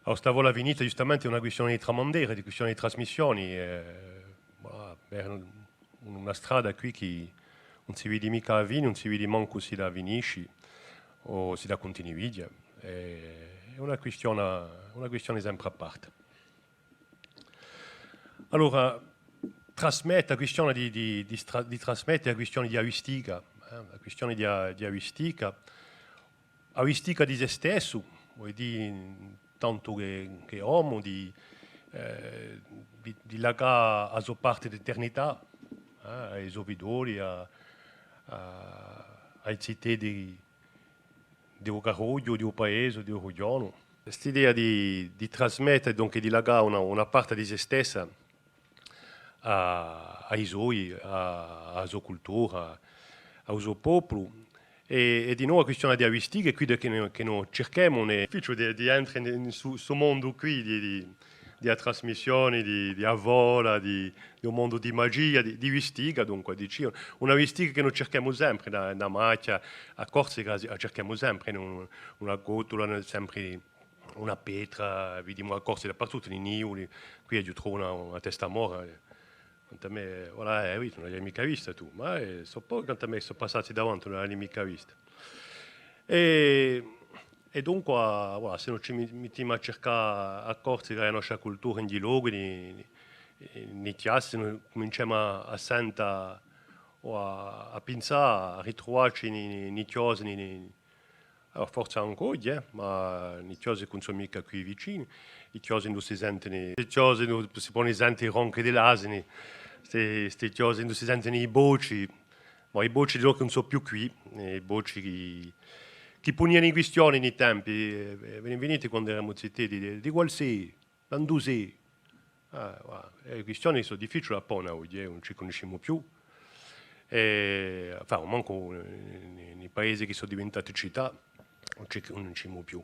Allora, stavo alla Vinita, giustamente è una questione di tramandere, di questione di trasmissioni. Per una strada qui che non si vede mica a Vini, non si vede manco si da Vinisci o si da Continividia. È una questione sempre a parte. Allora, trasmette, la questione di trasmettere, la questione di avistica, la questione di avistica, avistica di se stesso, vuol dire tanto che uomo, di lagare a sua parte d'eternità, ai suoi vidori, ai città di un carroglio, di un paese, di un regione. Quest'idea di trasmettere, dunque di lagare una parte di se stessa ai suoi, alla sua cultura, al suo popolo. E di nuovo la questione di avistica, qui che noi cerchiamo, è difficile di entrare in questo mondo qui di trasmissione, di avola, di un mondo di magia, di vistiga, dunque, una vistiga che noi cerchiamo sempre, da macchia a Corsica, cerchiamo sempre, una cotola, sempre una pietra, vediamo a Corsica dappertutto, nei nivoli, qui io trovo una testa mora. Quanto a me, voilà, oui, non l'hai mica vista tu, ma so poco quanto a me sono passati davanti, non l'hai mica vista. E, e dunque, voilà, se non ci mettiamo a cercare a Corsica la nostra cultura in dialoghi, nei chiassi, noi cominciamo a sentire o a pensare, a ritrovarci nei chiose, allora, forse ancora, ma i chiose non sono mica qui vicini, i chiose non si sentono, i chiose non si possono sentire i ronchi degli asini, queste chiose non si sentono i voci, ma i voci di loro non sono più qui, i voci che ponevano in questione nei tempi, venite quando eravamo zitti, di qual sei, quando sei. Le questioni sono difficili a porre oggi, non ci conosciamo più. Enfin, manco nei paesi che sono diventati città, non ci siamo più.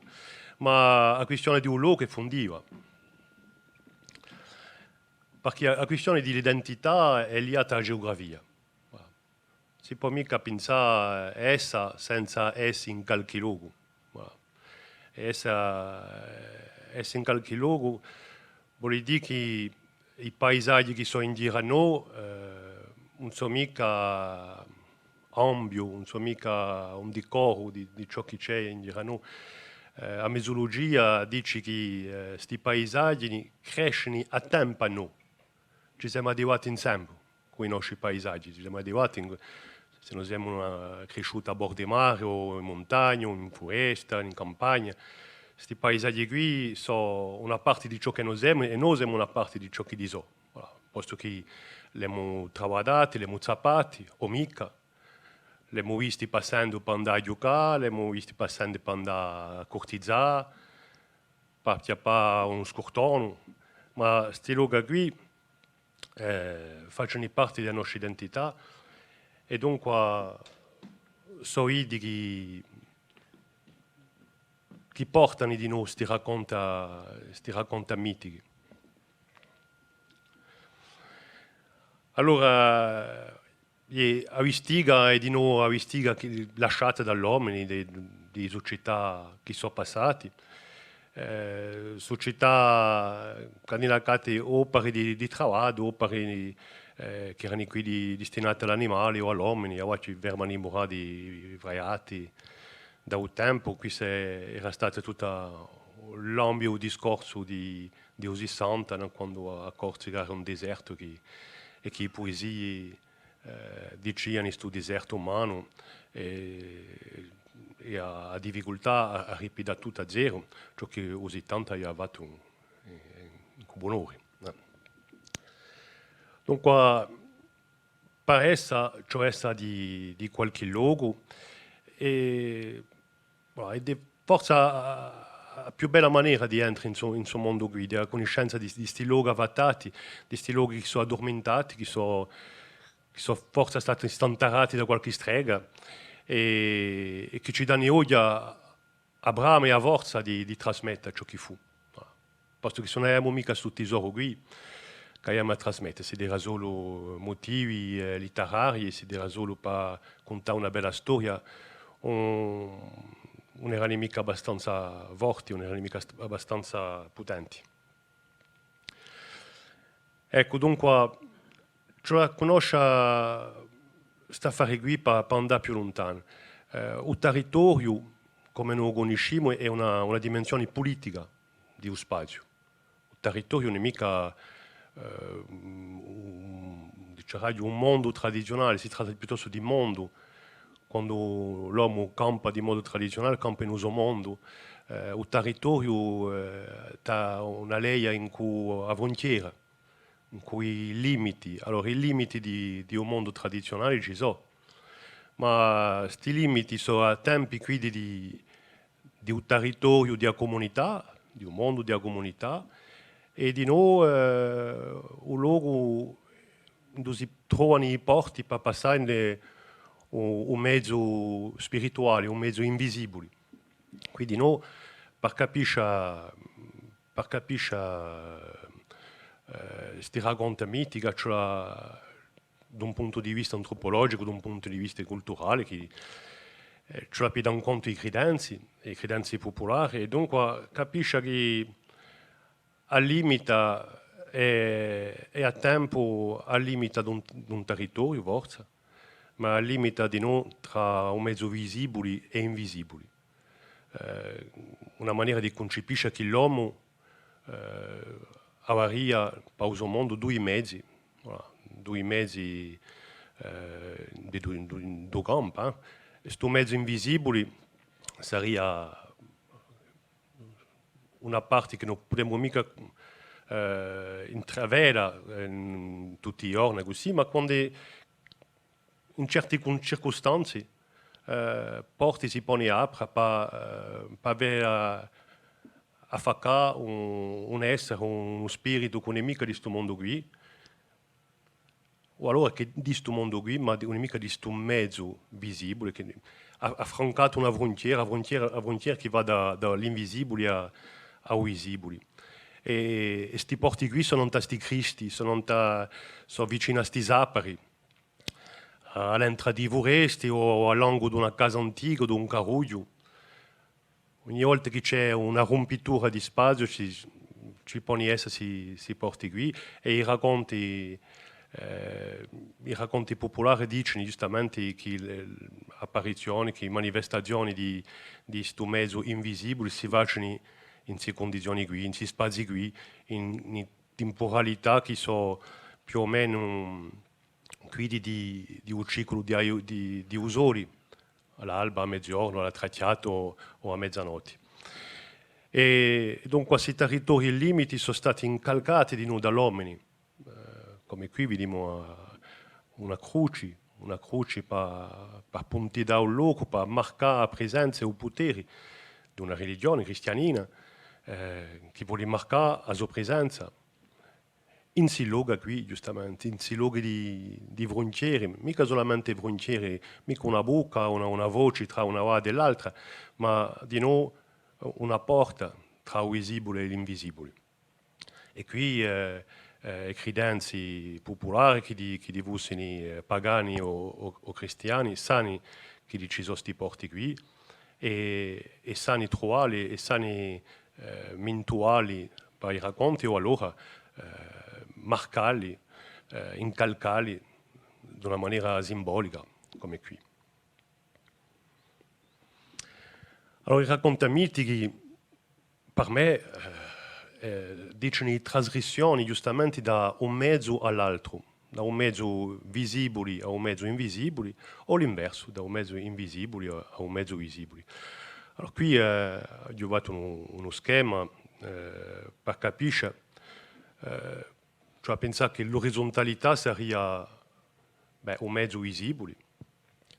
Ma la questione di un luogo è fondiva. Perché la questione dell'identità è legata alla geografia. Si può mica pensare a essa senza essere in qualche luogo. Essere in qualche luogo vuol dire che i paesaggi che sono intorno a noi non sono mica ambio, non sono mica un decoro di ciò che c'è intorno a noi. La mesologia dice che questi paesaggi crescono a tempo a noi. Ci siamo arrivati insieme con i nostri paesaggi, ci siamo arrivati se noi siamo cresciuti a bordo di mare o in montagna o in foresta, in campagna. Questi paesaggi qui sono una parte di ciò che noi siamo e noi siamo una parte di ciò che sono. Voilà. Posto che li abbiamo travagliati, li abbiamo zappati, o mica. Li abbiamo visti passando per andare a giocare, li abbiamo visti passando per andare a cortizzare, per un scortono. Ma questi luoghi qui facciano parte della nostra identità e dunque sono i che portano di noi questi racconti mitici. Allora, la Vistiga è di nuovo la Vistiga lasciata dall'uomo, di società che sono passate. Società che hanno lasciato opere di lavoro, opere che erano qui destinate all'animale o all'uomo, e oggi vengono immorati, variati da un tempo. Qui era stato tutto l'ampio discorso di Osi Santa, no? Quando a Corsica era un deserto e che le poesie dicevano questo deserto umano e a difficoltà a ripetere tutto a zero, ciò che Osi Santa aveva fatto in buonore. No? Dunque, per essa, cioè essa di qualche luogo, e, voilà, ed è forse la più bella maniera di entrare in suo mondo qui, della conoscenza di questi luoghi avvatati, di questi luoghi che sono addormentati, che sono forse stati stantarati da qualche strega e che ci danno oggi a brama e a forza di trasmettere ciò che fu. Posto che se non abbiamo mica questo tesoro qui, che abbiamo a trasmettere, si dirà solo motivi letterari, si dirà solo per contare una bella storia, non erano mica abbastanza forti, non erano mica abbastanza potenti. Ecco, dunque, cioè, conosce sta affare qui per andare più lontano. Il territorio, come noi lo conosciamo, è una dimensione politica di un spazio. Il territorio non è mica un mondo tradizionale, si tratta piuttosto di mondo. Quando l'uomo campa di modo tradizionale, campa in uso mondo. Il territorio ha una legge in cui ha frontiera, in cui i limiti. Allora, i limiti di un mondo tradizionale ci sono, ma questi limiti sono a tempi quindi di un territorio, di una comunità, di un mondo, di una comunità, e di noi un luogo dove si trovano i porti per passare un mezzo spirituale, un mezzo invisibile. Quindi noi, per capire questi racconti mitici, cioè da un punto di vista antropologico, da un punto di vista culturale, che ce la più in conto i credenze popolari, e dunque capisce che al limite è a tempo al limite di un territorio, forse, ma al limite di noi tra un mezzo visibile e invisibile. Una maniera di concepire che l'uomo avria per il mondo due mezzi, voilà, due mezzi di due campi. Questo mezzo invisibile sarebbe una parte che non potremmo mica intravedere in tutti i giorni così, ma quando in certe circostanze porti si pone apre per avere a fare un essere, un spirito che non è mica di questo mondo qui, o allora che di questo mondo qui, ma non è mica di questo mezzo visibile, che ha affrontato una frontiera che va dall'invisibile al visibile. E questi porti qui sono questi cristi, sono vicino a questi zapari, all'entrata di voresti o all'angolo di una casa antica o di un caruglio. Ogni volta che c'è una rompitura di spazio ci pone essere si porti qui, e i racconti popolari dicono giustamente che le apparizioni, che le manifestazioni di questo mezzo invisibile si facciano in queste condizioni qui, in questi spazi qui, in temporalità che sono più o meno quindi di un ciclo di usori, all'alba, a mezzogiorno, alla tracciato o a mezzanotte. E dunque questi territori limiti sono stati incalcati di noi dall'uomo, come qui vediamo una croce per puntare un luogo, per marcare la presenza e il potere di una religione cristianina che vuole marcare la sua presenza. In si luogo qui, giustamente, in si luogo di frontiere, mica solamente frontiere, mica una bocca, una voce tra una guardia e l'altra, ma di noi una porta tra il visibile e l'invisibile. E qui credenze popolari che fossero pagani o cristiani sanno che ci sono questi porti qui, e sanno trovare e sanno mintuali per i racconti, o allora marcarli, incalcarli di una maniera simbolica, come qui. Allora, i racconti mitici, per me, dicono di trasgressioni giustamente da un mezzo all'altro, da un mezzo visibile a un mezzo invisibile, o l'inverso, da un mezzo invisibile a un mezzo visibile. Allora, qui ho fatto uno schema per capire, cioè pensare che l'orizzontalità sarebbe un mezzo visibile,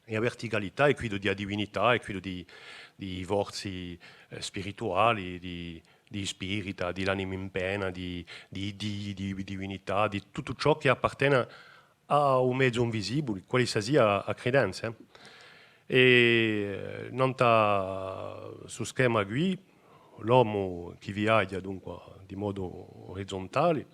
e la verticalità è quello della divinità, è quello di forze spirituali, di spirita, di l'anima in pena, di divinità, di tutto ciò che appartiene a un mezzo invisibile, quale sia a credenze. E non su schema qui, l'uomo che viaggia dunque di modo orizzontale,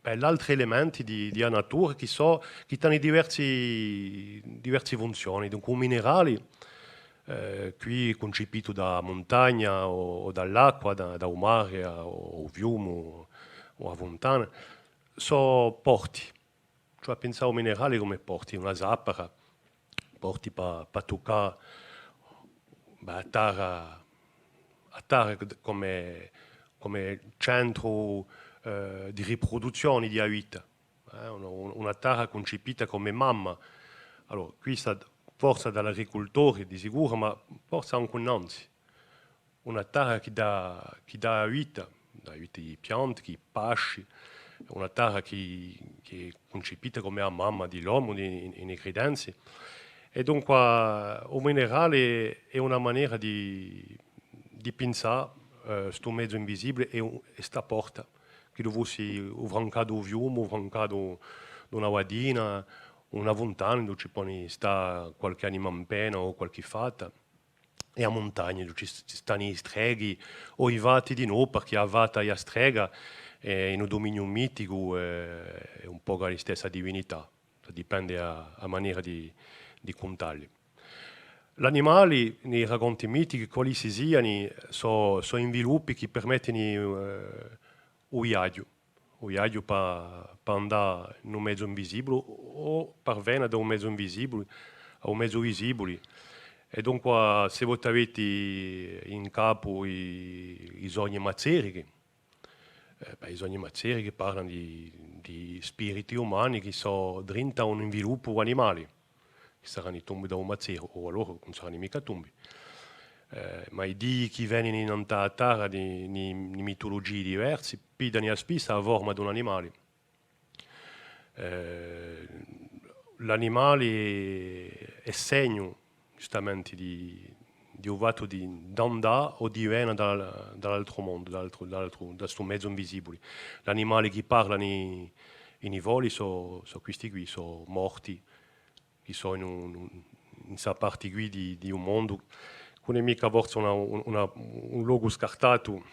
altri elementi di natura che hanno diverse funzioni. Dunque, un minerale, qui concepito da montagna o dall'acqua, da un mare o un fiume o a fontana, sono porti. Cioè, pensare a un minerale come porti, una zappara, porti per toccare a terra come centro di riproduzione di vita. Una terra concepita come mamma. Allora, qui sta forza dall'agricoltore di sicuro, ma forse anche innanzi. Una terra che dà vita di piante, di pesci, una terra che è concepita come la mamma dell'uomo in credenze. E dunque il minerale è una maniera di pensare questo mezzo invisibile e sta porta che dove si uvrancato un fiume, uvrancato una vadina, una fontana dove ci pone sta qualche anima in pena o qualche fata, e a montagna dove ci stanno i streghi o i vati di noi, perché la vata e la strega in un dominio mitico è un po' la stessa divinità, dipende a maniera di contarli. Gli animali, nei racconti mitici, quali si siano, sono sviluppi che permettono un viaggio per andare in un mezzo invisibile o per venire da un mezzo invisibile a un mezzo visibile. E dunque, se voi avete in capo i sogni mazzerichi, i sogni mazzerichi parlano di spiriti umani che sono dentro un sviluppo animale, che saranno i tombi da un mazzero, o allora non saranno mica tombi. Ma i dii che vengono in terra di mitologie diverse, pigliano spesso la forma di un animale. L'animale è segno giustamente di un fatto di andare o di venire dall'altro mondo, da questo mezzo invisibile. Gli animali che parlano in voli sono questi qui, sono morti, che sono in questa parte qui di un mondo che non è mica forse un luogo scartato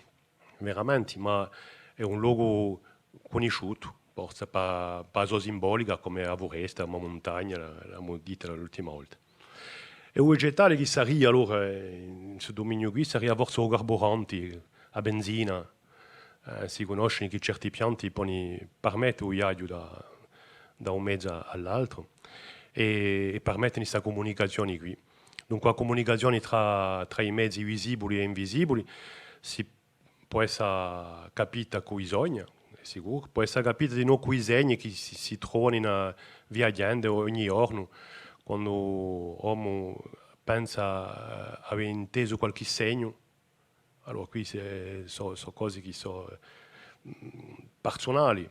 veramente, ma è un luogo conosciuto, forse per la simbolica come la foresta, la montagna, l'abbiamo detto l'ultima volta. E un vegetale che sarebbe allora in questo dominio qui sarebbe forse un carburante, a benzina. Si conoscono che certi pianti permettono il viaggio da un mezzo all'altro e permettono questa comunicazione qui. Dunque la comunicazione tra i mezzi visibili e invisibili si può essere capita con i sogni, è sicuro, può essere capita di noi con i segni che si trovano viaggiando ogni giorno, quando l'uomo pensa aver inteso qualche segno. Allora qui sono cose che sono personali,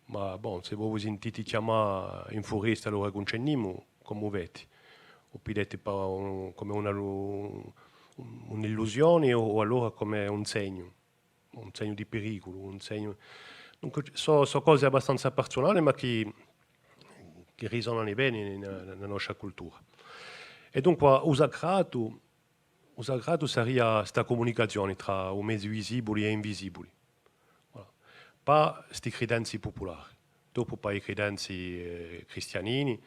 ma bon, se voi vi sentite chiamare in foresta allora concenniamo, come vedete, o vedete come un'illusione o allora come un segno di pericolo, un segno. Dunque, sono cose abbastanza personali ma che risuonano bene nella nostra cultura. E dunque il sacrato sarebbe questa comunicazione tra i mezzi visibili e invisibili. Voilà. Per queste credenze popolari. Dopo per le credenze cristianine,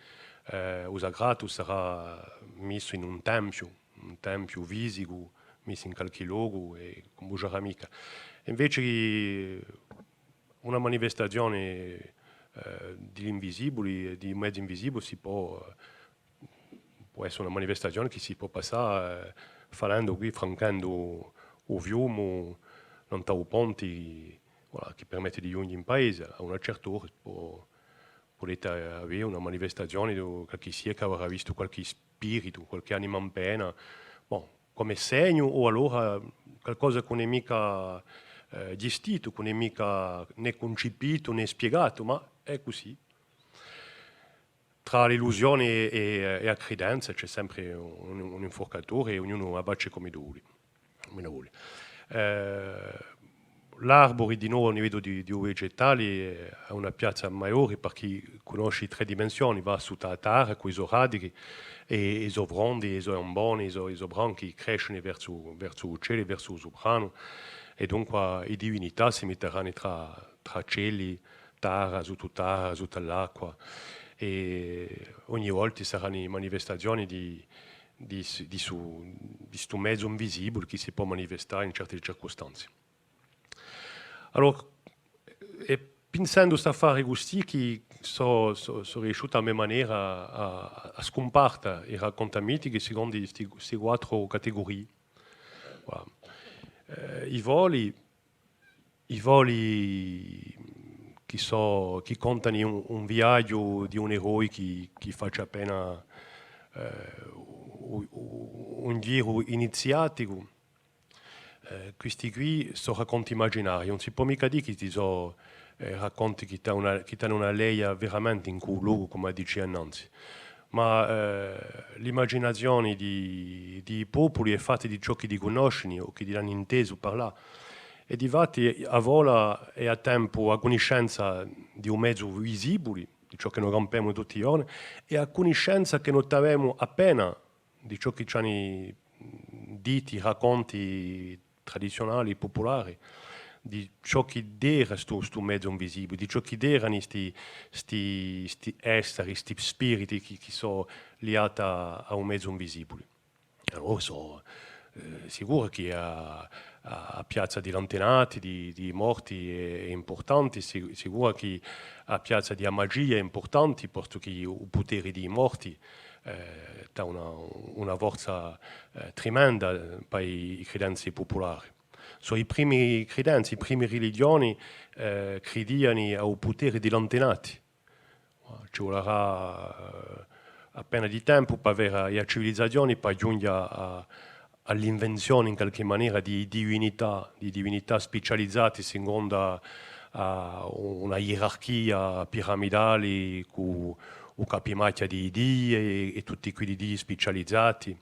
il sacrato sarà messo in un tempio fisico, messo in qualche luogo e come già mica. Invece una manifestazione di invisibili, di mezzi invisibili può essere una manifestazione che si può passare facendo qui, francando il fiume, non un ponte voilà, che permette di giungere in paese. A una certa ora potete avere una manifestazione di qualche sia che avrà visto qualche spirito, qualche anima in pena, bon, come segno o allora qualcosa che non è mica gestito, che non è mica né concepito né spiegato, ma è così. Tra l'illusione e la credenza c'è sempre un inforcatore e ognuno abbacia come vuole. L'arbore di nuovo a livello di vegetali è una piazza maggiore perché conosce 3 dimensioni, va su la terra con i suoi radici e i suoi brondi, i suoi amboni, i suoi branchi crescono verso il cielo, verso il soprano e dunque le divinità si metteranno tra cieli, terra, sotto l'acqua, e ogni volta saranno manifestazioni di questo mezzo invisibile che si può manifestare in certe circostanze. Allora, e pensando a fare questi che sono riuscito a mia maniera a scomparre i raccontamenti che secondo queste 4 categorie. Voilà. I voli che contano un viaggio di un eroe che faccia appena un giro iniziatico. Questi qui sono racconti immaginari, non si può mica dire che sono racconti che hanno una leia veramente in quel luogo, come dicevo innanzi. Ma l'immaginazione di popoli è fatta di ciò che li conoscono o che li hanno inteso parlare. E difatti a vola e a tempo a conoscenza di un mezzo visibile, di ciò che noi rompiamo tutti i giorni, e a conoscenza che noi abbiamo appena di ciò che ci hanno diti, racconti tradizionali, popolari, di ciò che era questo mezzo invisibile, di ciò che erano questi esseri, questi spiriti che sono legati a un mezzo invisibile. Allora sono sicuro che a Piazza di Lantenati, di morti è importante, sicuro che a Piazza di Magia è importante, perché il potere di morti ha una forza tremenda per i credenti popolari. Sono i primi credenti, le prime religioni credevano al potere di Lantenati. Ci vorrà appena di tempo per avere le civilizzazioni per giungere all'invenzione in qualche maniera di divinità specializzate secondo una gerarchia piramidale con capimacchia di dei e tutti quei dei specializzati.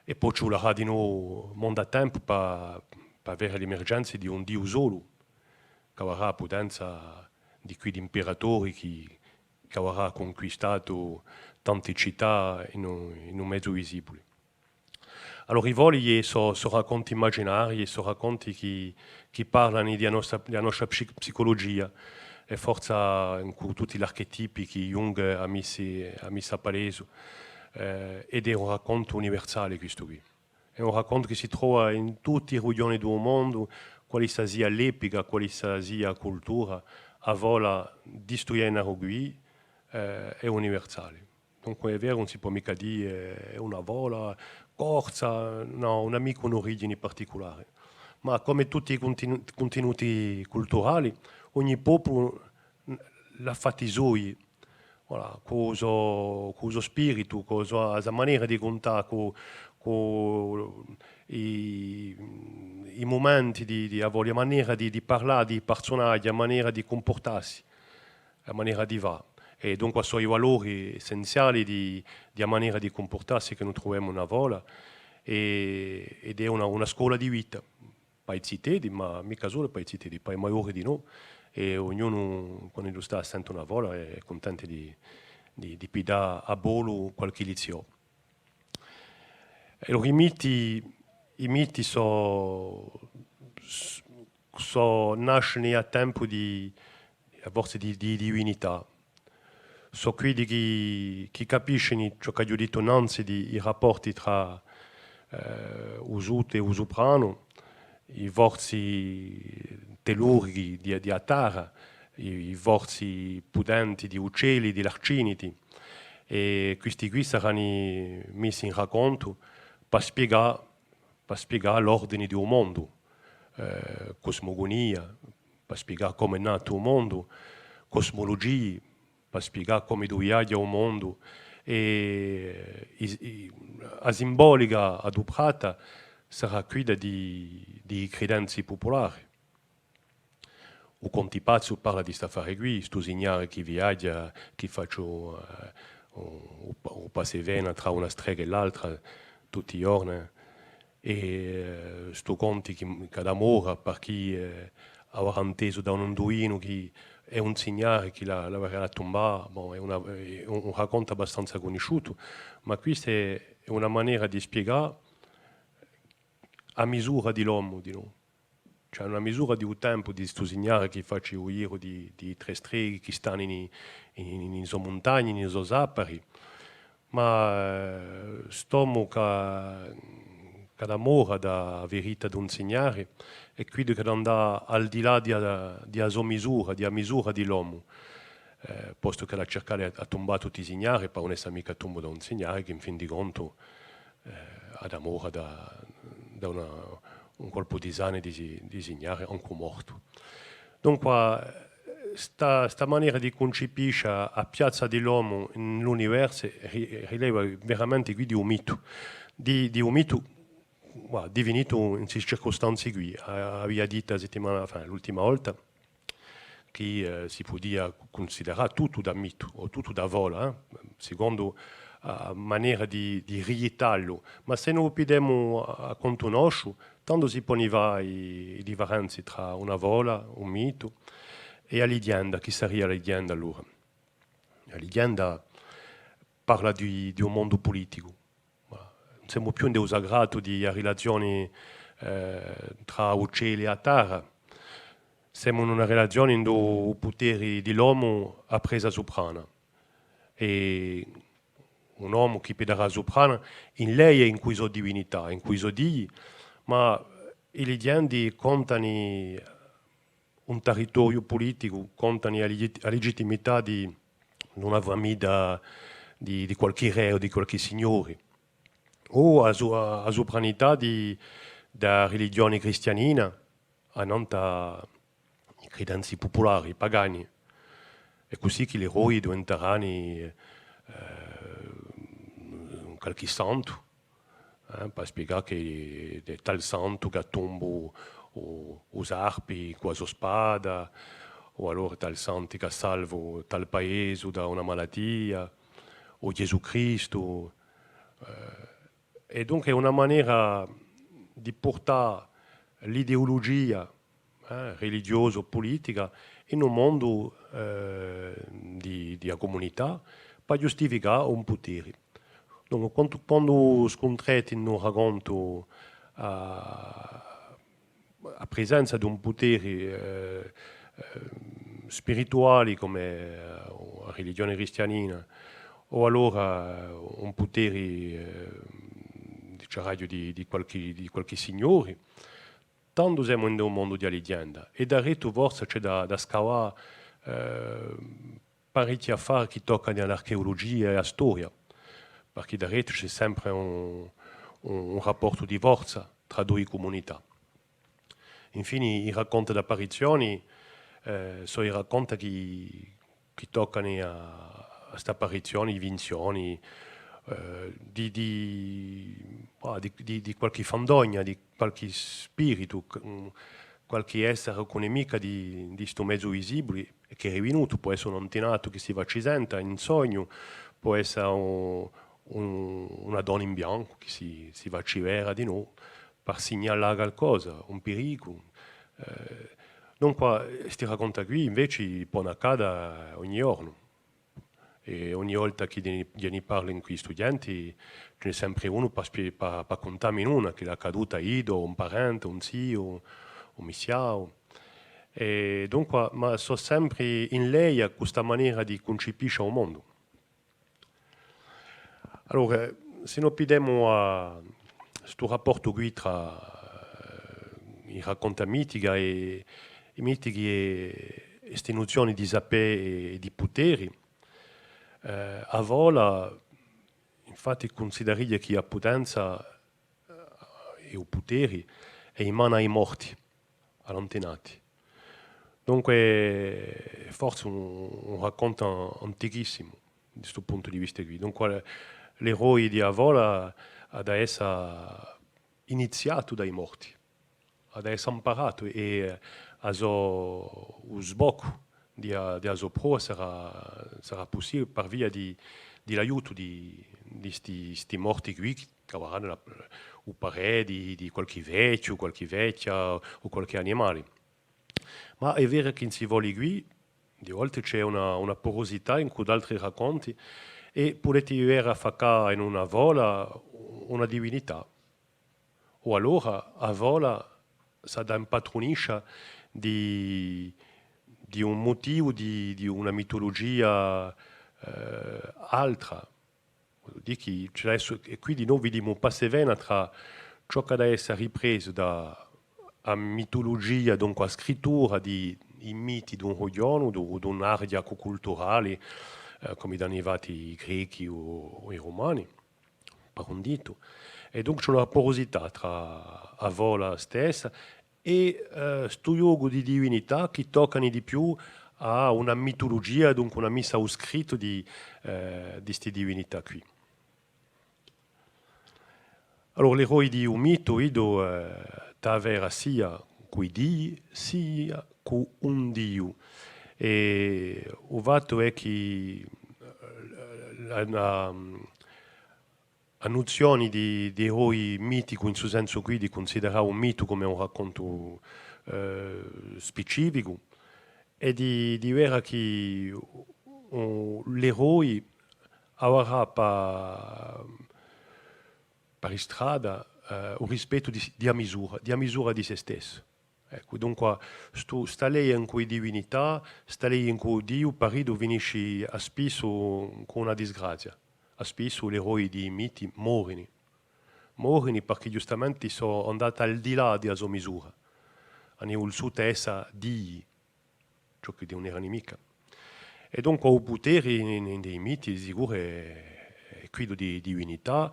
E poi ci vorrà di nuovo mondo a tempo per avere l'emergenza di un dio solo, che avrà la potenza di quegli imperatori che avrà conquistato tante città in un mezzo visibile. Allora i voli sono racconti immaginari, sono racconti che parlano della nostra psicologia, e forse con tutti gli archetipi che Jung ha messo a palese. Ed è un racconto universale questo qui. È un racconto che si trova in tutte le regioni del mondo, quale sia l'epica, quale sia la cultura, a vola distruggendo qui è universale. Dunque è vero, non si può mica dire è una vola corsa, no, non ha mica un'origine particolare. Ma come tutti i contenuti culturali, ogni popolo l'ha fatti suoi. Voilà, con il suo spirito, con la sua maniera di contare, con i momenti, la maniera di parlare, di personaggi, la maniera di comportarsi, la maniera di va. E dunque sono i valori essenziali della maniera di comportarsi che noi troviamo una vola ed è una scuola di vita, per i cittadini, ma mica solo per i cittadini, per i maggiori di noi. E ognuno, quando sta sente una vola, è contento di pidare a volo qualche lezione. Allora, i miti nascono a tempo a volte di divinità. Sono quelli che capiscono ciò che ho detto innanzi, i rapporti tra usuto e usuprano, i vorsi tellurghi di Atara, i vorsi pudenti di uccelli, di larciniti, e questi qui saranno messi in racconto per spiegare l'ordine di un mondo, cosmogonia, per spiegare come è nato il mondo, cosmologia, per spiegare come viaggia un mondo, e la simbolica adoperata sarà quella di credenze popolari. O Conti Pazzo parla di sta fare qui, sto signore che viaggia, che faccio un passevena tra una strega e l'altra tutti i giorni, e sto Conti che d'amore per chi avrà inteso da un onduino che è un signore che l'aveva tombato, bon, è un racconto abbastanza conosciuto, ma questa è una maniera di spiegare a misura di l'uomo di noi. c'è una misura di un tempo di sto segnare che faccio io di tre streghe che stanno in so montagne, in so zappari, ma stomo che d'amore da verità di insegnare e quindi che andà al di là di a sua misura, di a misura di l'uomo. Posto che la cercare a tombare tutti i segnari, per non essere mica tombo da un segnare che in fin di conto ad amore da un colpo di sane di segnare anche morto. Dunque, sta maniera di concepire a piazza dell'uomo nell'universo rileva veramente qui di un mito, di un mito divenuto in queste circostanze qui. Aveva detto l'ultima volta che si poteva considerare tutto da mito o tutto da vola, secondo maniera di reitarlo, ma se non pidiamo a conoscere, tanto si poneva le differenze tra una vola, un mito e la leggenda. Chi sarebbe la leggenda allora? La leggenda parla di un mondo politico. Non siamo più in Dio sagrato di relazioni tra uccelli e terra. Siamo in una relazione in cui il potere dell'uomo ha presa soprana. E un uomo che prenderà soprana in lei e in cui sua divinità, in cui sua Dio, ma le leggende contano un territorio politico, contano la legittimità di una famiglia di qualche re o di qualche signore, o la sopranità della religione cristianina, a non da credenze popolari, pagani. È così che gli eroi diventeranno qualche santo, per spiegare che è tal santo che tomba os arpi con la sua spada, o allora tal santo che salva tal paese da una malattia, o Gesù Cristo. E dunque è una maniera di portare l'ideologia religiosa o politica in un mondo di comunità per giustificare un potere. Dunque, quando scontrati non racconto a presenza di un potere spirituale come la religione cristianina o allora un potere di qualche signore, tanto siamo in un mondo di leggenda e da retto forse c'è da scavare parecchi affari che toccano all'archeologia e alla storia, perché da retto c'è sempre un rapporto di forza tra due comunità. Infine i racconti d'apparizioni sono i racconti che toccano a queste apparizioni, visioni, di qualche fandogna, di qualche spirito, qualche essere con nemica di questo mezzo visibile che è venuto, può essere un antenato che si va accesenta in sogno, può essere una donna in bianco che si va a civera di noi per segnalare qualcosa, un pericolo. Dunque, questi racconti qui invece possono accadere ogni giorno. E ogni volta che ne parlo con gli studenti ce n'è sempre uno per contarmi una che è caduta a Ido, un parente, un zio, un missiao. E dunque, ma sono sempre in lei a questa maniera di concepire il mondo. Allora, se noi vediamo a questo rapporto qui tra i racconti mitici e i mitici e queste nozioni di sapere e di poteri, a vola, infatti, considerare che la potenza e i poteri è in mano ai morti, agli antenati. Dunque, forse un racconto antichissimo da questo punto di vista qui. Dunque, l'eroe di Avola ad essere iniziato dai morti, ad essere imparato e a suo sbocco di sua pro sarà possibile per via dell'aiuto di questi morti qui che avranno un parere di qualche vecchio, qualche vecchia o qualche animale. Ma è vero che in si vuole qui, di volte c'è una porosità in cui altri racconti e potete avere a fare in una vola una divinità o allora a vola da impatronisce di un motivo, di una mitologia altra. E quindi noi vediamo un passevena tra ciò che deve essere ripreso da mitologia, dunque a scrittura di i miti di un regione, di un'area culturale, come da arrivati i greci o i romani, per un dito. E dunque c'è una porosità tra la vola stessa e sto luogo di divinità che toccano di più a una mitologia, dunque una messa a scritto di queste divinità qui. Allora, l'eroe di un mito, Ido, avere sia coi Dio, sia con un Dio. E il fatto è che la nozione di eroi mitico, in questo senso qui, di considerare un mito come un racconto specifico, e di dire che l'eroe avrà per strada un rispetto di misura di se stesso. Ecco, dunque, sta lei in cui divinità, sta lei in cui Dio, parido finisce a spesso con una disgrazia. A spesso gli eroi di miti muoiono. Muoiono perché giustamente sono andati al di là della sua misura. Hanno voluto essere Dio, ciò che non era mica. E dunque il potere nei miti sicuro è quello di divinità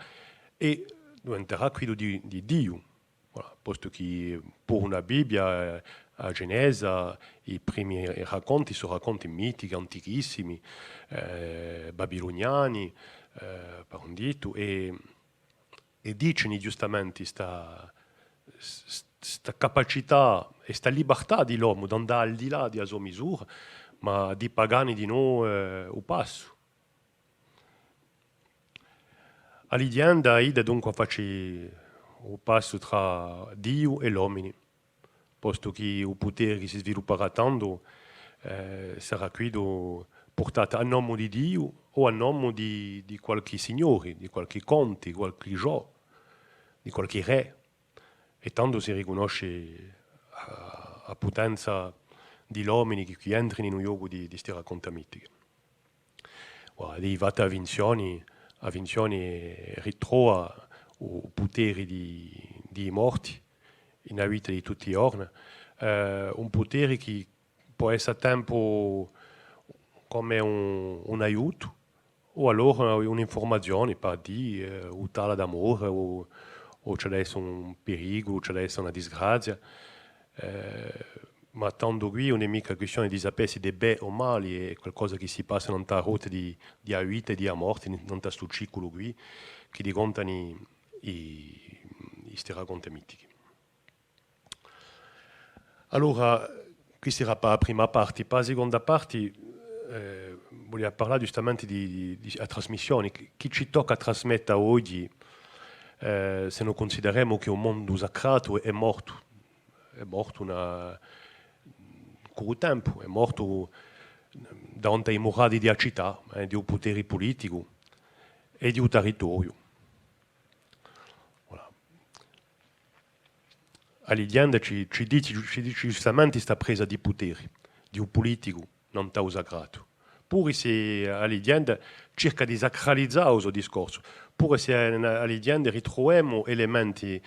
e diventerà quello di Dio. Voilà, posto che per una Bibbia, a Genesi, i primi racconti sono racconti mitici, antichissimi, babiloniani, per un dito, e dicono giustamente questa capacità e questa libertà dell'uomo di andare al di là della sua misura, ma di pagani di noi il passo. All'Idianda, Ida dunque face il passo tra Dio e l'uomo, posto che il potere si svilupperà tanto, sarà qui portato a nome di Dio o a nome di qualche signore, di qualche conte, di qualche gio, di qualche re. E tanto si riconosce a potenza di uomini che entrano in un luogo di questi racconti mitici. Di vata a Vincioni ritrova il potere di morti in vita di tutti i giorni, un potere che può essere a tempo come un aiuto o allora un'informazione per dire o tale d'amore o c'è adesso un pericolo, c'è adesso una disgrazia. Ma tanto qui non è mica questione di sapere se è bene o male, è qualcosa che si passa in una rotta di vita e di morte, in questo ciclo qui, che diventano questi racconti mitici. Allora, questa era per la prima parte. Per la seconda parte, voglio parlare giustamente di trasmissione. Chi ci tocca trasmettere oggi, se non consideriamo che un mondo sacrato è morto con il tempo, è morto davanti ai murati della città, di un potere politico e di un territorio. Voilà. All'Idianda ci dice giustamente questa presa di potere, di un politico non tau sacrato. Pure se all'Idianda cerca di sacralizzare il suo discorso, pure se all'Idianda ritroviamo elementi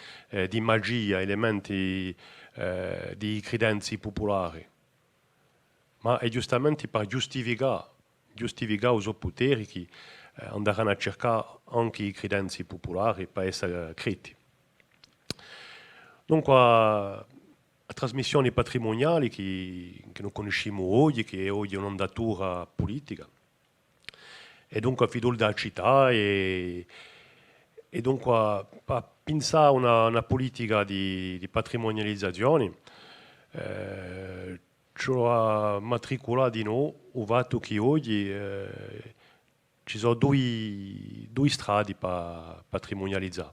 di magia, elementi di credenze popolari, ma è giustamente per giustificare i suoi poteri che andranno a cercare anche i credenze popolari per essere creati. Dunque, la trasmissione patrimoniale che noi conosciamo oggi, che è oggi un'ondatura politica, e dunque fidel della città e dunque per pensare a una politica di patrimonializzazione, ci ho matricolato di nuovo il fatto che oggi ci sono due strade per patrimonializzare.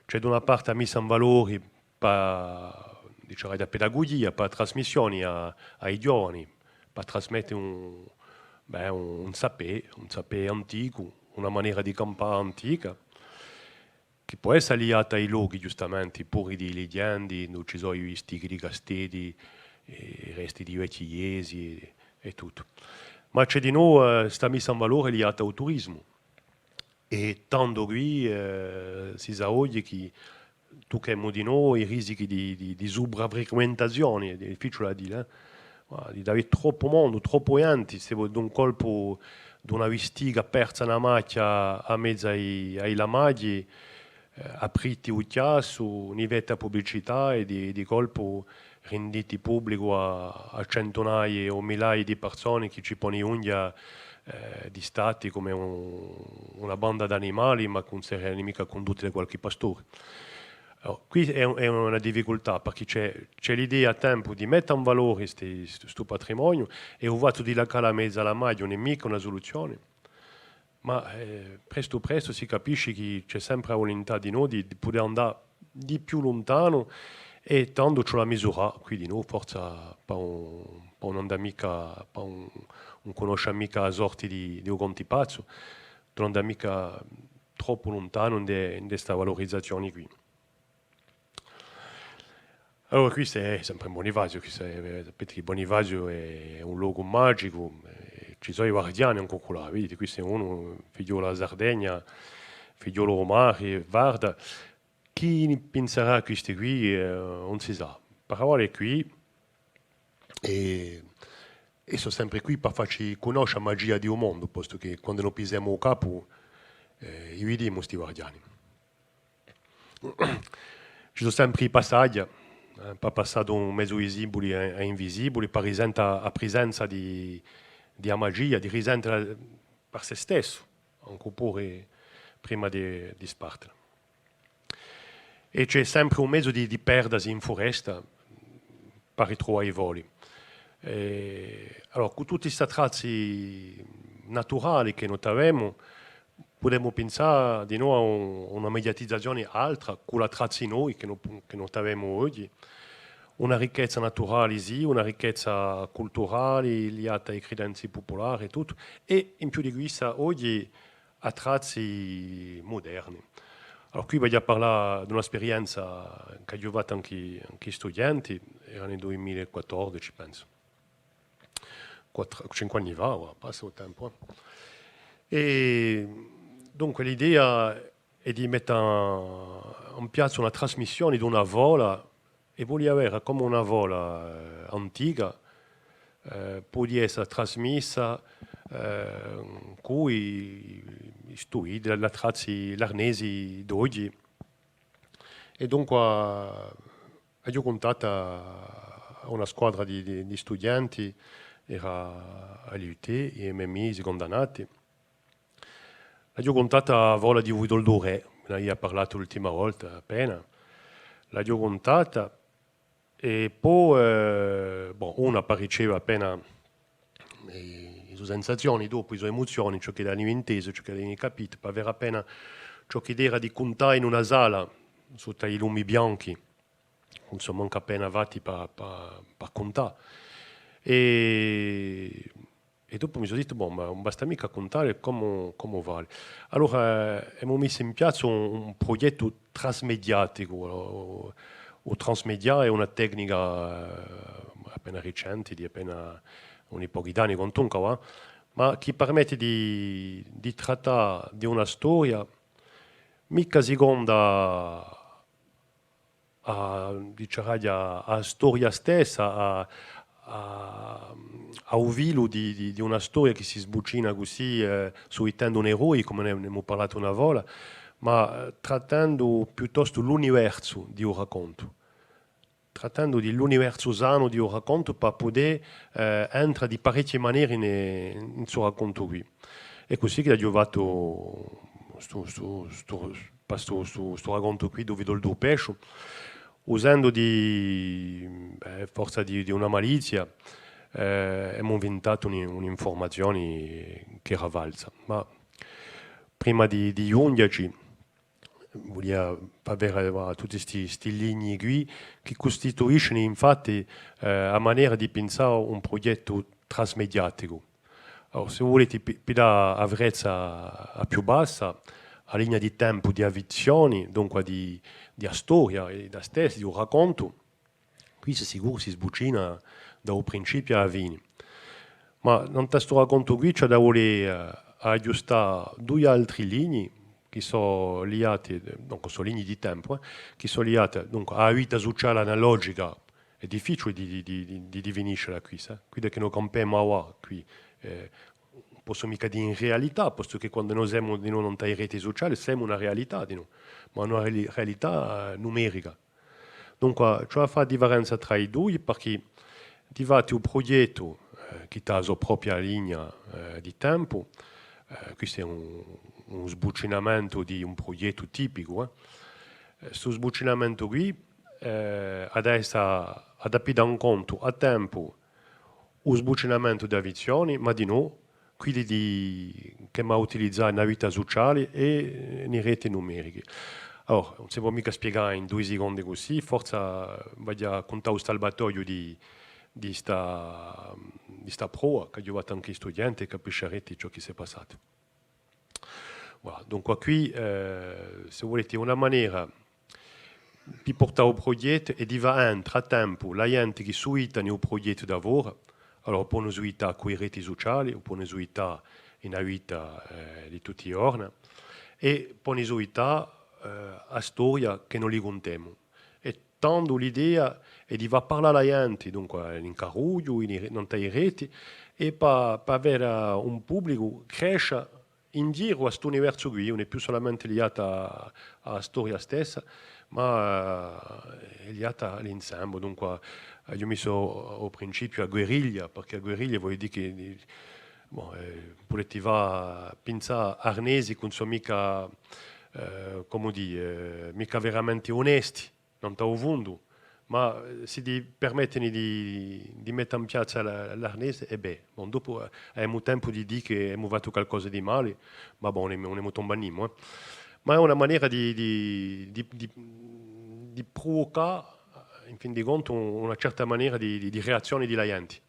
C'è da una parte la messa in valore per la pedagogia, per la trasmissione ai giovani, per trasmettere un sapere antico, una maniera di campare antica. che può essere legata ai luoghi, giustamente, pure di leggende, dove ci sono i stighi di castelli, i resti di vecchi chiesi e tutto. Ma c'è di nuovo sta messa in valore legata al turismo. E tanto qui si sa oggi che tocchiamo di noi i rischi di sopravfrequentazione, è difficile da dire, di avere troppo mondo, troppo gente, se vuoi un colpo di una vistiga persa una macchia a mezzo ai lamaggi, apriti un chiasso, un'ivetta pubblicità e di colpo renditi pubblico a centinaia o migliaia di persone che ci pone unghia di stati come una banda d'animali, ma con serie mica condotte da qualche pastore. Allora, qui è una difficoltà perché c'è l'idea a tempo di mettere in valore questo patrimonio e ho fatto di la cala mezza alla maglia non è mica una soluzione, ma presto presto si capisce che c'è sempre la volontà di noi di poter andare di più lontano e tanto c'è la misura, quindi noi forza non andare mica, non conosce mica la sorte di Ugonti Pazzo, non andare mica troppo lontano in questa valorizzazione qui. Allora questo è sempre Bonifacio, sapete che Bonifacio è un luogo magico, ci sono i guardiani ancora là, vedete, questo è uno, figlio della Sardegna, figlio del mare, Varda, chi penserà a questi qui non si sa, però è qui e sono sempre qui per farci conoscere la magia di un mondo, posto che quando noi pisiamo il capo vediamo questi guardiani. Ci sono sempre i passaggi, per passare da un mezzo visibile a invisibile, per risentire la presenza di magia, di risentire per se stesso, anche pure prima di spartire. E c'è sempre un mezzo di perdersi in foresta per ritrovare i voli. Allora, con tutti questi tratti naturali che noi abbiamo, potremmo pensare di nuovo a una mediatizzazione altra, con la tratti noi che noi abbiamo oggi, una ricchezza naturale sì, una ricchezza culturale legata ai credenze popolari e tutto, e in più di questo oggi a tratti moderni. Allora, qui voglio parlare di un'esperienza che ho fatto anche studenti, era nel 2014 penso. 5 anni fa, passa il tempo. E dunque l'idea è di mettere in piazza una trasmissione di una vola e voglio avere come una vola antica, può essere trasmessa con i studi della trazzi l'arnesi d'oggi. E dunque ho contattato una squadra di studenti, era all'UT, e MMI, condannati. L'ho contattata a vola di Uidoldore, me ne ha parlato l'ultima volta appena. L'ho contattata e poi una riceve appena le sue sensazioni, dopo le sue emozioni, ciò che l'hanno inteso, ciò che l'hanno capito, per avere appena ciò che era di contare in una sala sotto i lumi bianchi, insomma, manca appena vati per contare. E dopo mi sono detto, ma non basta mica contare come vale. Allora abbiamo messo in piazza un progetto trasmediatico. O transmedia è una tecnica appena recente, di appena un po' di anni, ma che permette di trattare di una storia mica seconda a storia stessa, a un vilo di una storia che si sbucina così, suitando un eroe, come ne abbiamo parlato una volta, ma trattando piuttosto l'universo di un racconto. Trattando dell'universo sano di un racconto per poter entrare di parecchie maniere in suo racconto qui. È così che ho fatto questo racconto qui dove do il pesce, usando forza di una malizia, abbiamo inventato un'informazione che era valsa. Ma prima di giungerci, voglio avere tutte queste linee qui che costituiscono infatti a maniera di pensare un progetto trasmediatico. Allora, se volete per la avrezza a più bassa, a linea di tempo di avvizioni, dunque di storia e da stesso, di un racconto, qui si sicuro si sbucina da un principio a fine. Ma in questo racconto qui c'è da voler aggiustare due altre linee che sono legate, dunque sono linee di tempo, che sono legate dunque, alla vita sociale analogica. È difficile di definirla qui, qui da che noi campiamo qui. Non posso mica dire in realtà, posto che quando noi siamo di noi non in reti sociali, siamo una realtà di noi, ma una realtà numerica. Dunque, ciò fa la differenza tra i due, perché diventa un progetto che ha la sua propria linea di tempo. Questo è un sbucinamento di un progetto tipico. Questo sbucinamento qui adesso ha da un conto a tempo lo sbucinamento di avvizioni, ma di no, quelli che mi ha utilizzato nella vita sociale e nelle reti numeriche. Allora, non si può mica spiegare in 2 secondi così, forse voglio raccontare il salvatoio di sta prova che ho fatto anche studenti e capiscerete ciò che si è passato. Voilà, dunque qui, se volete, una maniera di portare il progetto e di va a tempo la gente che suita nel progetto di lavoro, allora può non suita con le reti sociali, può non suita in una vita di tutti i giorni, e può non suita a storia che non li contiamo. E tanto l'idea è di va parlare alla gente, dunque in carruglio, in reti, e per avere un pubblico che cresce in giro a questo universo qui, non è più solamente legata alla storia stessa, ma è legata all'insieme. Dunque, io ho messo al principio a guerriglia, perché a guerriglia vuol dire che potete pensare arnesi che non sono mica, come dire, mica veramente onesti, non sta ovunque, ma se ti permettono di mettere in piazza l'arnese, e beh, bon, dopo abbiamo tempo di dire che abbiamo fatto qualcosa di male, ma bon, non abbiamo tombato. Ma è una maniera di provocare, in fin di conto, una certa maniera di reazione di gente.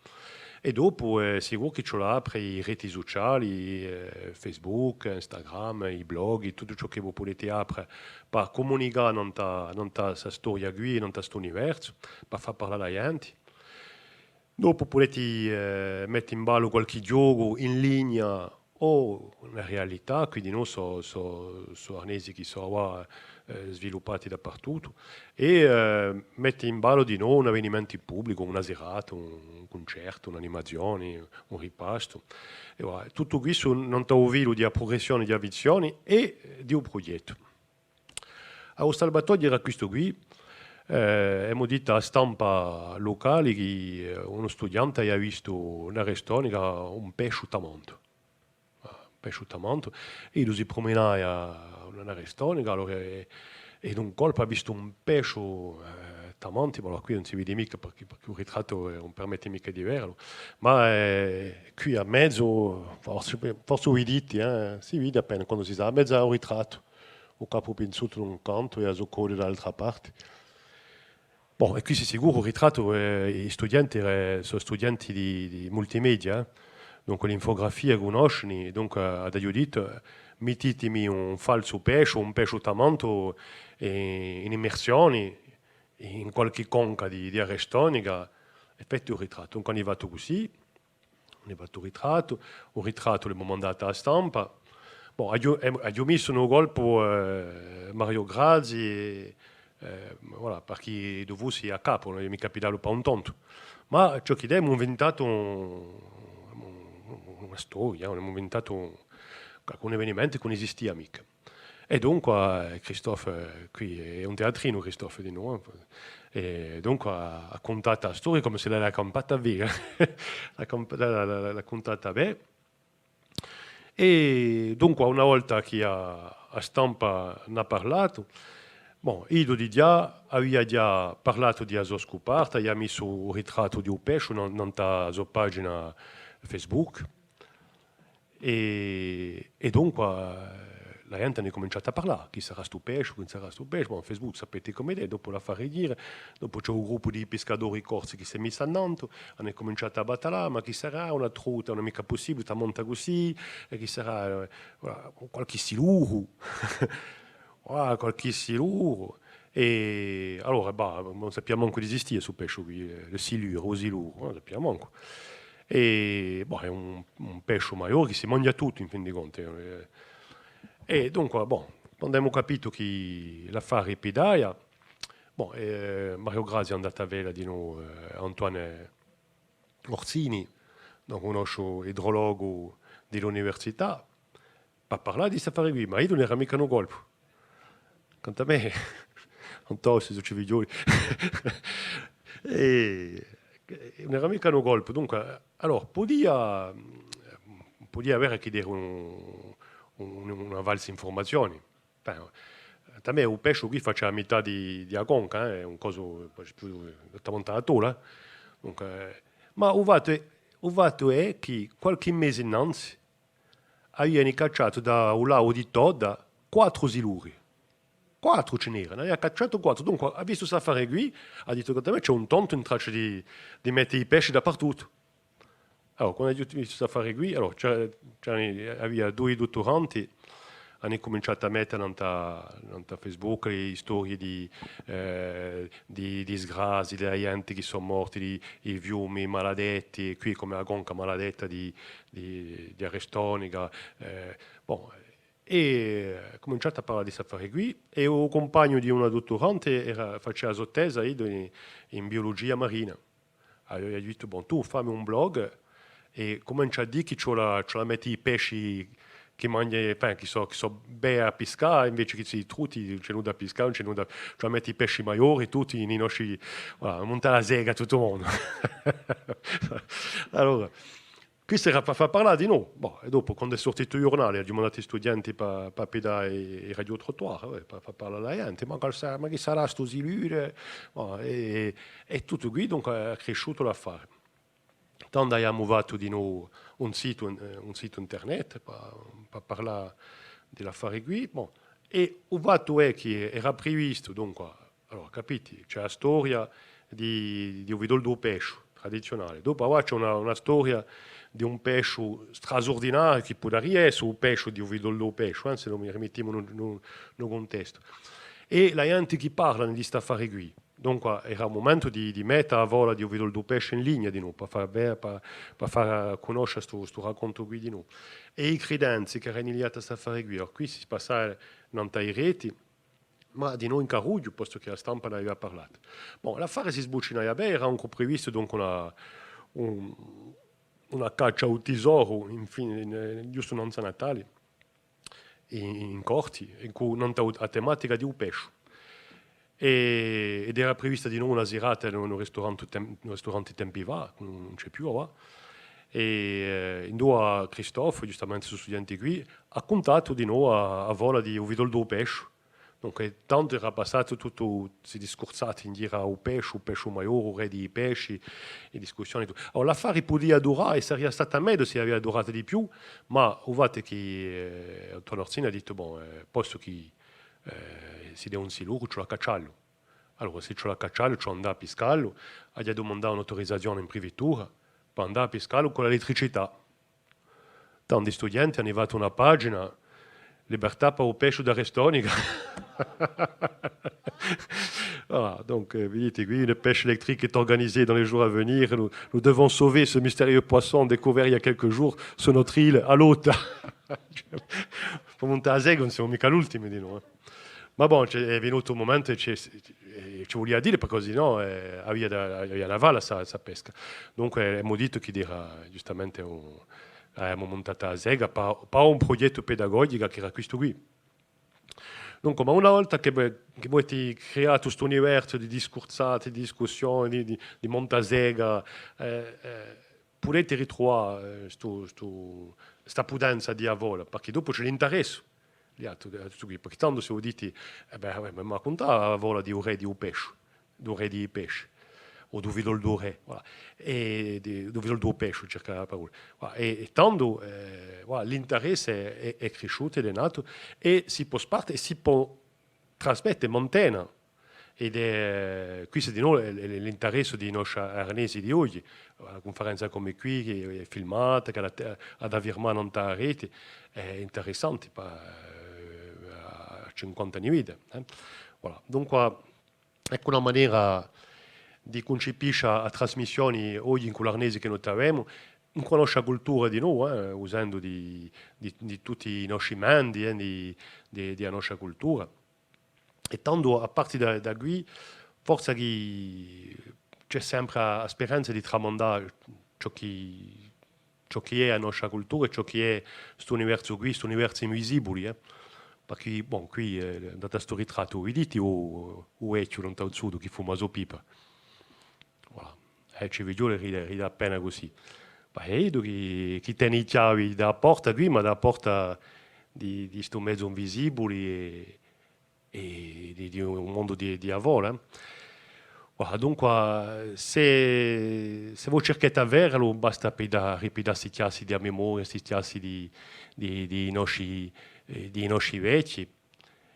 E dopo è sicuro che ce l'ha per i reti sociali, Facebook, Instagram, i blog, tutto ciò che voi potete aprire per comunicare non questa storia qui, non questo universo, per far parlare la gente. Dopo potete mettere in ballo qualche gioco in linea o una realtà, quindi non sono arnesi che sono sviluppati dappertutto, e mettere in ballo di nuovo un avvenimento pubblico, una serata, un concerto, un'animazione, un ripasto. E voilà. Tutto questo non sta ovvero di progressione di avvizioni e di un progetto. A Salvatore era questo qui. Abbiamo detto a stampa locale che uno studente ha visto una restonica un pesce tamanto. Pesce tamanto, e lui si promenava a una restonica, allora, e in un colpo ha visto un pesce tamanto, ma allora qui non si vede mica perché il ritratto non permette mica di vederlo, ma qui a mezzo, forse voi dite, si vede appena quando si sa, a mezzo un ritratto, o capo pensato da un canto e a coda dall'altra parte. Bon, e qui si sicuro il ritratto, i studenti sono studenti di multimedia, dunque l'infografia conoscono, dunque ad aiutare, mettitemi un falso pesce, un pesce tamanto in immersione, in qualche conca di arrestonica, e fate un ritratto. Dunque è arrivato così, è arrivato il ritratto l'abbiamo mandato a stampa. Bon, ho messo un colpo Mario Grazzi, voilà, perché dovevo sia a capo, non mi capitava pas un tonto. Ma ciò che abbiamo inventato una storia, abbiamo inventato un evento che non esisteva mica. E dunque Christophe, qui è un teatrino Christophe di noi, e dunque ha contato la storia come se l'aveva raccontata via, l'ha contata bene. E dunque una volta che a stampa ne ha parlato, bon, Ido di già aveva già parlato di sua scoperta, ha messo il ritratto di un pesce nella sua pagina Facebook, e dunque la gente ne è cominciata a parlare, chi sarà sto pesce, chi sarà sto pesce, bon, Facebook sapete come è, dopo la fa ridire, dopo c'è un gruppo di pescatori corsi che si è messo a Nanto, hanno cominciato a battere, ma chi sarà una truta, non è mica possibile, sta monta così, e chi sarà qualche siluro, qualche siluro. E allora, non sappiamo manco di esistere su pesce qui, il siluro, o siluro, non sappiamo manco. E è un pesce maggiore che si mangia tutto in fin dei conti. E dunque, quando abbiamo capito che l'affare è pedaia, Mario Grazia è andato a vedere di noi Antoine Orsini, non conosco idrologo dell'università, per parlare di questa affare qui, ma io non era mica un colpo. Quanto a me, non so se ci vedo. E non era mica un colpo. Dunque, allora, podia avere che dire una valsa informazioni. A me un pesce qui faccia la metà di Agonca, è un coso più da tola. Dunque, ma il fatto è che qualche mese innanzi avevano cacciato da un lago di Todda 4 siluri. 4 ce n'erano, aveva cacciato 4. Dunque, ha visto questa affare qui, ha detto che c'è un tonto in traccia di mettere i pesci dappertutto. Allora, quando ha visto questa affare qui, allora, aveva 2 dottoranti, hanno cominciato a mettere su Facebook le storie di disgrazi, di gente che sono morti, di fiumi maladetti, qui come la gonca maladetta di Arestonica. E ha cominciato a parlare di questa affare qui e il compagno di una dottorante faceva la sua tesi in biologia marina. Allora, gli ho detto, tu fammi un blog e comincia a dire che ce la metti i pesci che mangia, che so bei a pescare, invece che i truti c'è da pescare, ce la metti i pesci maggiori, tutti i nostri, voilà, monta la sega tutto il mondo. Allora, questo era per far parlare di noi. E dopo, quando è sortito il giornale, abbiamo mandato studenti per pedare i radiotrottoir, per far parlare alla gente, ma che sarà sto silure? E tutto qui, dunque, è cresciuto l'affare. Tanto abbiamo fatto di noi un sito internet per parlare dell'affare qui. E il fatto è che era previsto, dunque, allora, capite, c'è la storia di un vidoldo pesce tradizionale. Dopo c'è una storia di un pesce straordinario che può dare essere un pesce di un vidoldo pesce, se non mi rimettiamo in un contesto. E la gente che parla di questa affare qui. Dunque era il momento di mettere a vola di vedere il pesce in linea di noi, per far conoscere questo racconto qui di noi. E i credenti che erano liati a questa affare qui, qui si passava non ai reti, ma di noi in Caruglio, posto che la stampa ne aveva parlato. L'affare si sbuccinava bene, era anche previsto dunque una caccia al tesoro, giusto non a Natale, in corti, in cui non a tematica di un pesce. Ed era prevista di nuovo una serata in un ristorante tempi va, non c'è più ora. E in due Cristoforo, giustamente su studenti qui, ha contato di nuovo a vola di un vidoldo pesce. Dunque, tanto era passato tutto, si discorsati in dire il pesce maggiore, il re dei pesci, e discussioni. Allora, l'affare poteva durare e sarebbe stata meglio se aveva durato di più, ma il fatto è che Antonio Orsini ha detto, posto che si deve un siluro, ce la cacciallo. Allora, se ce la cacciallo, c'è andare a pescarlo, ha domandato un'autorizzazione in prefettura per andare a pescarlo con l'elettricità. Tanti studenti hanno fatto una pagina, libertà per il pesce d'Arestonica. Donc, vedete, qui, une pêche électrique est organisée dans les jours à venir. Nous devons sauver ce mystérieux poisson découvert il y a quelques jours sur notre île, à l'Ota. Per montare a Sega non siamo mica l'ultimo di noi. Ma è venuto un momento e ci voleva dire, perché così no, aveva una vala questa pesca. Dunque abbiamo detto che era giustamente abbiamo montato a Sega per un progetto pedagogico che era questo qui. Dunque, ma una volta che avete creato questo universo di discorsate, di discussioni, di Montasega, potete ritrovare questa prudenza di avola, perché dopo c'è l'interesse. Perché tanto se voi dite, ma raccontare la vola di un re di un pesce, di un re di pesce. o dove il dore, voilà. E dove il pesce, cercare la parola. Voilà. E tanto voilà, l'interesse è cresciuto ed è nato e si può parte e si può trasmettere, mantenere. Ed è questo di noi l'interesse di nostri aranesi di oggi, una conferenza come qui che è filmata, che ad avere mano in rete, è interessante a 50 anni vita. Voilà. Dunque, ecco una maniera di concepire a trasmissioni oggi in quell'arnese che noi abbiamo, in conosce la cultura di noi, usando di tutti i nostri mandi, di nostra cultura. E tanto a partire da qui, forse che c'è sempre la speranza di tramandare ciò che è la nostra cultura, ciò che è questo universo qui, questo universo invisibile. Perché, bon, qui, da questo ritratto, vedete, o è più lontano sud che fuma so pipa. Voilà. Ci vedo ride appena così. Ma vedo che tiene i chiavi da porta qui, ma da porta di questo mezzo invisibile e di un mondo di lavoro. Voilà, dunque, se voi cercate di averlo, basta ripetere questi chiassi di memoria, questi chiassi di nostri vecchi.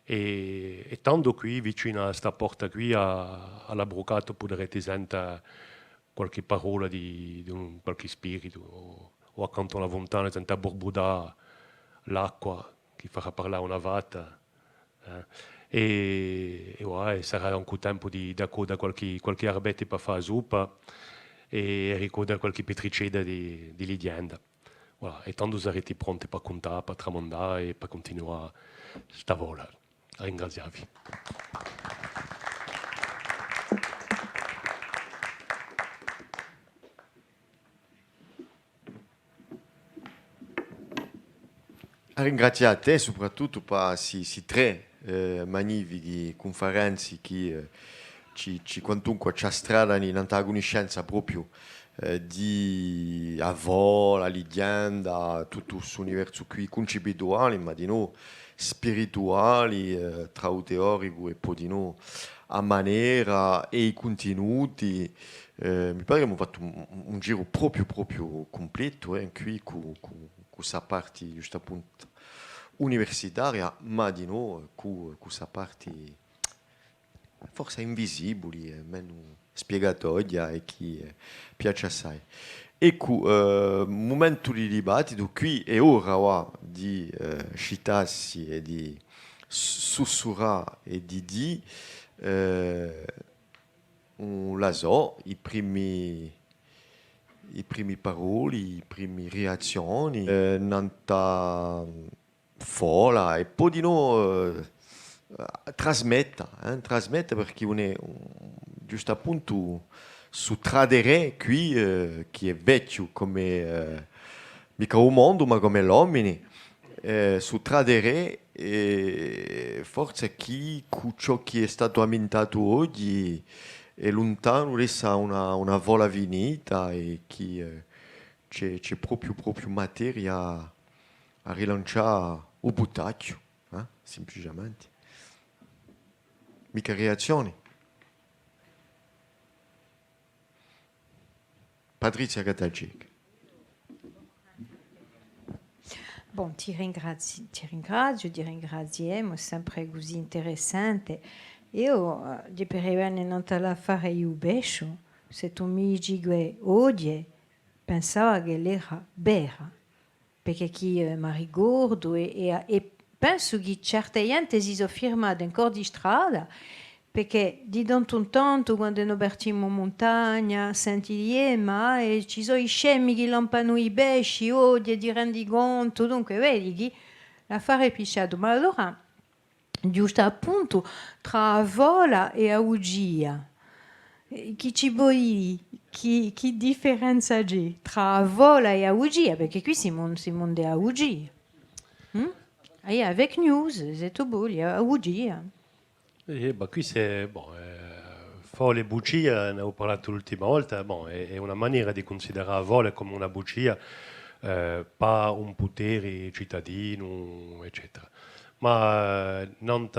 E tanto qui, vicino a questa porta qui, alla Brocato, potrete sentire qualche parola di qualche spirito, o accanto alla fontana, sentire borbodare l'acqua che farà parlare una vata. E sarà anche tempo di coda qualche arbete per fare zuppa e ricordare qualche petriceda di leggenda. Voilà. E tanto sarete pronti per contare, per tramandare e per continuare stavola. A ringraziarvi. Ringrazio a te soprattutto per questi tre magnifici conferenze che ci quantunque ci stradano in conoscenza proprio di avò, la leggenda, tutto questo universo qui concettuale, ma di noi spirituali, teorico e poi di noi a maniera e i contenuti. Mi pare che abbiamo fatto un giro proprio completo qui con questa parte giusto appunto universitaria, ma di noi con questa parte forse invisibile, meno spiegatoria e che piace assai. Ecco, momento di dibattito qui e ora di citarsi e di sussurrare e di un la so, i primi paroli, i primi reazioni, nanta fola e poi di no trasmetta perché giusto appunto su tradere qui che è vecchio come mica un mondo ma come l'uomo su tradere forse chi con ciò che è stato ammentato oggi è lontano resta una vola finita e che c'è proprio materia a rilanciare o buttacchio semplicemente mica reazioni. Patrizia Catalgic. Bon, ti ringraziamo, sempre così interessante. Io di perivane non te la farei un bescio, se tu mi dici oggi, pensavo che l'era vera, perché chi mi ricordo e penso che certe gente si sono firmate ancora di strada, perché di tanto in tanto quando noi partiamo in montagna senti ma e ci sono i scemi che lampano i besci oggi e ti rendi conto, dunque vedi che l'affare è pisciato, ma allora giusto appunto tra vola e augia chi ci vuoi chi differenza c'è tra vola e augia perché qui si monte augia e avec news c'est tout beau il y a augia. Qui c'est bon, fare le bugie, ne ho parlato l'ultima volta, bon, è una maniera di considerare Vole come una bugia, pas un potere cittadino, eccetera. Ma non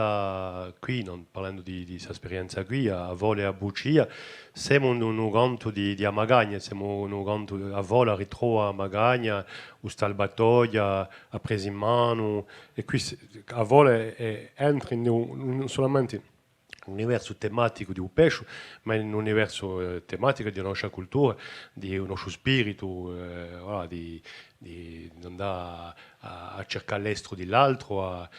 qui, non, parlando di questa esperienza qui, a Vole e a Bucia, siamo in un conto di Amagagna, siamo in un conto a Vole a ritrova a Magagna, o Stalbatoia, a presa in mano, e qui a Vole entra non solamente un universo tematico di un pesce, ma in un universo tematico di nostra cultura, di un nostro spirito, voilà, di andare a cercare l'estero dell'altro, a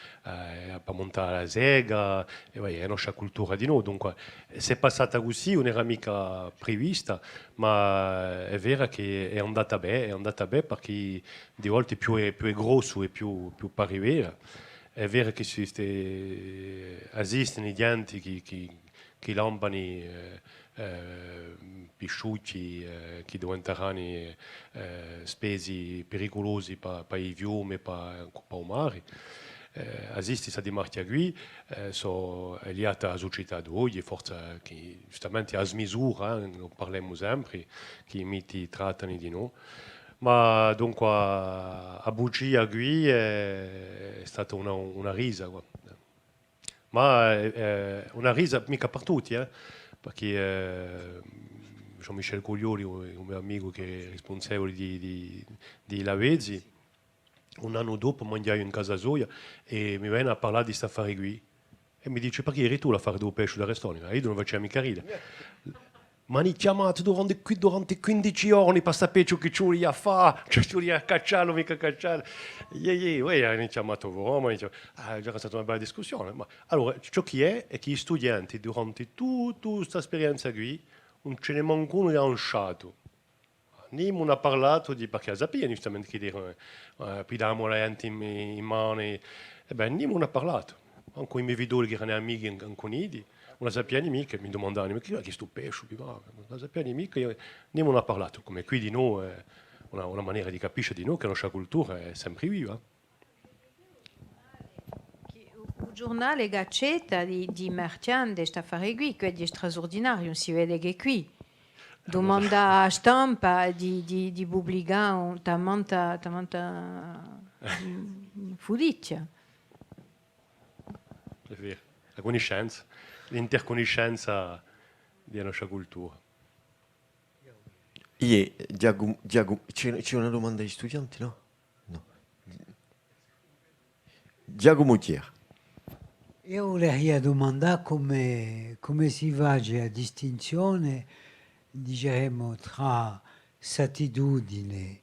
montare la sega, e vai, è la nostra cultura di noi. Dunque, se è passata così, non era mica prevista, ma è vero che è andata bene perché di volte più è grosso e più pari vera. È vero che esistono gente che lampano pisciucci che diventeranno spesi pericolosi per i fiumi e per il mare. Esiste questa dimartia qui, so è legata alla società di oggi, forse che giustamente a smisura, ne parliamo sempre, che i miti trattano di noi. Ma dunque a bugia qui è stata una risa, guarda. Ma una risa mica per tutti, perché Jean-Michel Coglioli, un mio amico che è responsabile di Lavezzi, un anno dopo mangiai in casa Zoia e mi venne a parlare di sta affare qui e mi dice perché eri tu a fare due pesci da restaurante? Io non facevo mica ridere. Ma mi chiamato durante 15 giorni per sapere ciò che ci voleva fare, cioè ci voleva cacciarlo, mica cacciarlo. Hanno chiamato Roma, già stata una bella discussione. Ma, allora, ciò che è che gli studenti durante tutta questa esperienza qui non ce ne manca uno che ha lasciato. Nessuno ha parlato di perché sapeva giustamente che dire, pidiamo la gente in mano, e beh, nessuno ha parlato. Anche i miei vidori che erano amici in Conidi, non sapevano mica, mi domandavano, ma chi è questo pesce? Non sapevano mica, nessuno ha parlato, come qui di noi, una maniera di capire di noi che la nostra cultura è sempre viva. Il giornale Gazzetta di Mertian di Staffare qui, che è straordinario, si vede che qui. Domanda a stampa di pubblicare tanta fudiccia. È vero, la conoscenza, l'interconoscenza della nostra cultura. C'è una domanda agli studenti, no? No. Giacomo Tier. Io vorrei domandare come si fa a distinzione, diciamo, tra l'attitudine,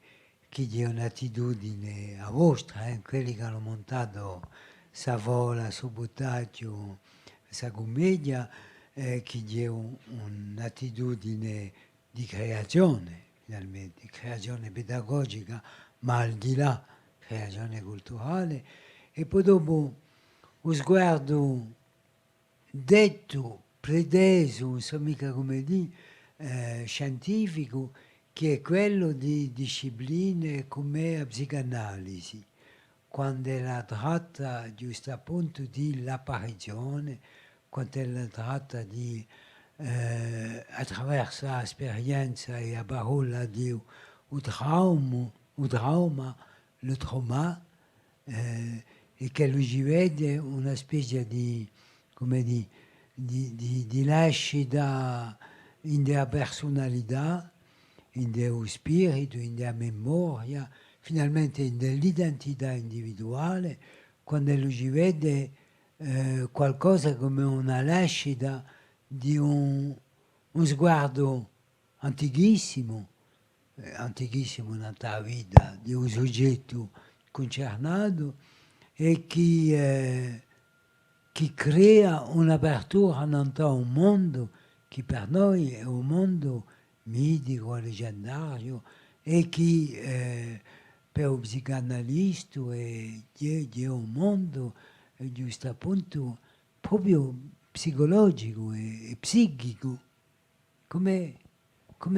che è un'attitudine a vostra, quelli che hanno montato Savola, Sabotaggio, questa commedia, che è un'attitudine di creazione, finalmente, creazione pedagogica, ma al di là, creazione culturale, e poi dopo lo sguardo detto, preteso, non so mica come dire, scientifico, che è quello di discipline come la psicanalisi, quando la tratta giusto appunto di l'apparizione, quando la tratta di attraverso l'esperienza e la parola di il trauma, il trauma, e che lui ci vede una specie di, come di nascita in della personalità, in dello spirito, in della memoria, finalmente in dell'identità individuale, quando lui ci vede qualcosa come una nascita di un sguardo antichissimo, antichissimo nella vita di un soggetto concernato, e che crea un'apertura non a un mondo che per noi è un mondo mitico, leggendario, e che per un psicanalista è un mondo giusto appunto proprio psicologico e psichico. Come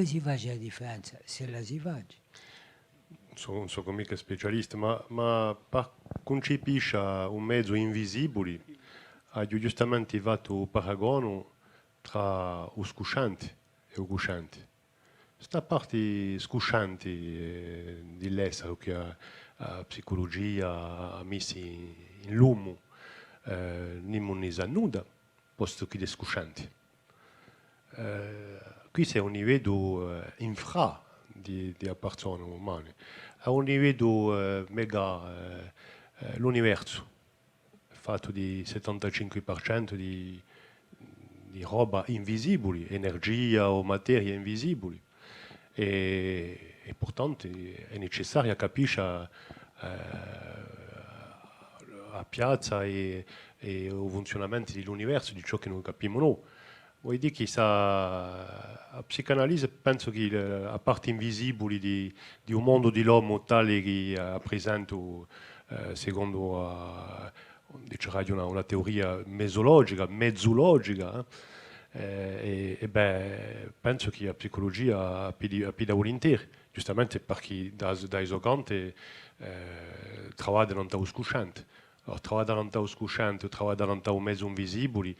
si fa la differenza, se la si fa? Non so mica specialista, ma per concepisce un mezzo invisibile, ha giustamente fatto un paragono tra lo scusciante e il cusciante. Questa parte scusciante dell'essere che la psicologia ha messo in lume non ne sa nulla, posto che le scuscianti. Qui c'è un livello infra di persone umane, a un livello mega l'universo, fatto di 75% di roba invisibili, energia o materia invisibili. E portanto è necessario capire la piazza e il funzionamento dell'universo, di ciò che non capiamo noi. Vuol dire che la psicanalisi penso che la parte invisibile di un mondo dell'uomo tale che rappresenta, secondo una teoria mesologica, mezzologica, penso che la psicologia ha più volentieri, giustamente perché da isogante trova dello scusciante. Trova dello scusciante, trova dello mezzo invisibile,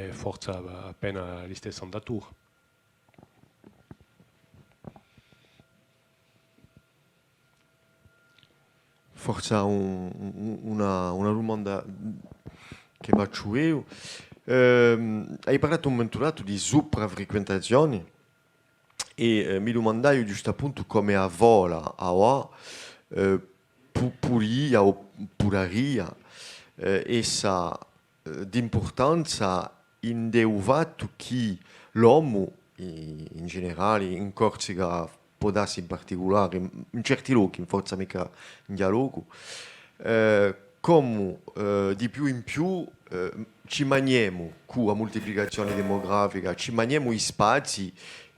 forse appena la stessa andatura. Forse una domanda che faccio io. Hai parlato un momento di sopravfrequentazione e mi domandai giusto appunto come a vola a puria o puraria essa d'importanza in del fatto che l'uomo in generale in Corsica può darsi in particolare in certi luoghi forse mica in dialogo come di più in più ci maniamo con la moltiplicazione demografica ci maniamo i spazi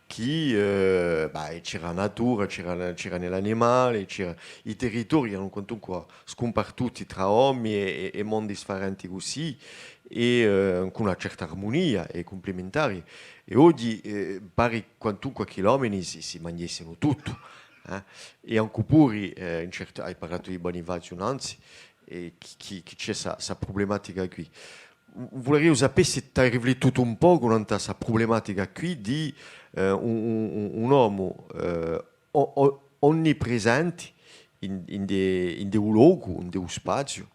che c'era la natura, c'era nell'animale, c'era i territori erano comunque scompartuti tra uomini e mondi differenti così e con una certa armonia e complementari e oggi pare quantunque che gli uomini si mangiassero tutto e anche pure hai parlato di Bonifacio Nanzi e che c'è questa problematica qui. Vorrei sapere se ti hai riflettuto un po' con questa problematica qui di un uomo onnipresente in un luogo, in un spazio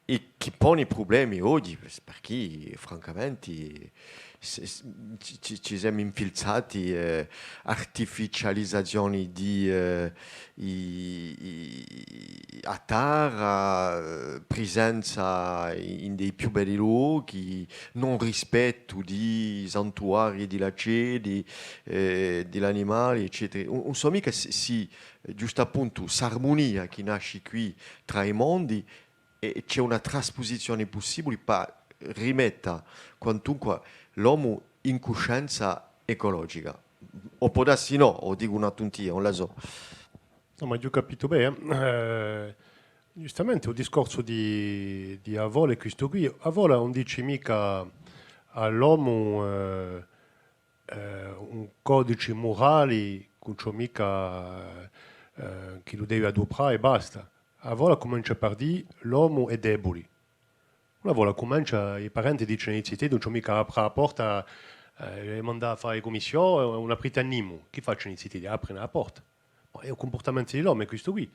e che pone problemi oggi perché francamente ci siamo infilzati artificializzazioni di a terra, presenza in dei più belli luoghi, non rispetto di santuari di lacedi, degli animali, eccetera. Non so mica se giusto appunto, s'armonia che nasce qui tra i mondi e c'è una trasposizione possibile per rimettere quantunque l'uomo in coscienza ecologica. O può darsi no, o dico una tontia, non la so. No, ma io ho capito bene. Giustamente il discorso di Avola è questo qui. Avola non dice mica all'uomo un codice morale, non c'è mica che lo deve adoperare e basta. Avola comincia per dire l'uomo è debole. Una volta comincia, i parenti dicono all'iniziativa, non c'è mica apre la porta, manda a fare commissione, un aprite animo. Chi faccio l'iniziativa? Apre la porta. Ma è il comportamento dell'uomo, è questo qui.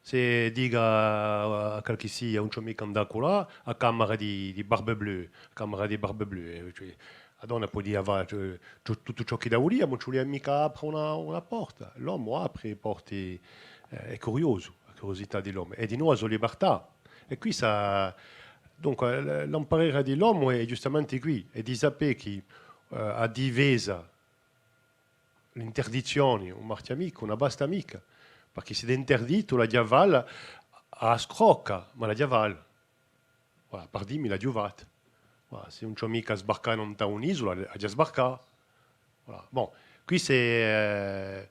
Se dica a qualche sia, non c'è mica andato là, a camera di barbe blu, cioè, la donna può dire, va, tutto ciò che da lì, ma non mica apre una porta. L'uomo apre le porte, è curioso, la curiosità dell'uomo. E di nuovo, la libertà. E qui ça... Dunque, l'imparare dell'uomo è giustamente qui, è di sapere che a divisa l'interdizione, un martio amico, una basta amica, perché se è interdito la diavola a scrocca, ma la diavola, voilà, per dirmi la diovata. Voilà, se un amico sbarca in un'isola, ha già sbarcato. Voilà. Bon, qui c'est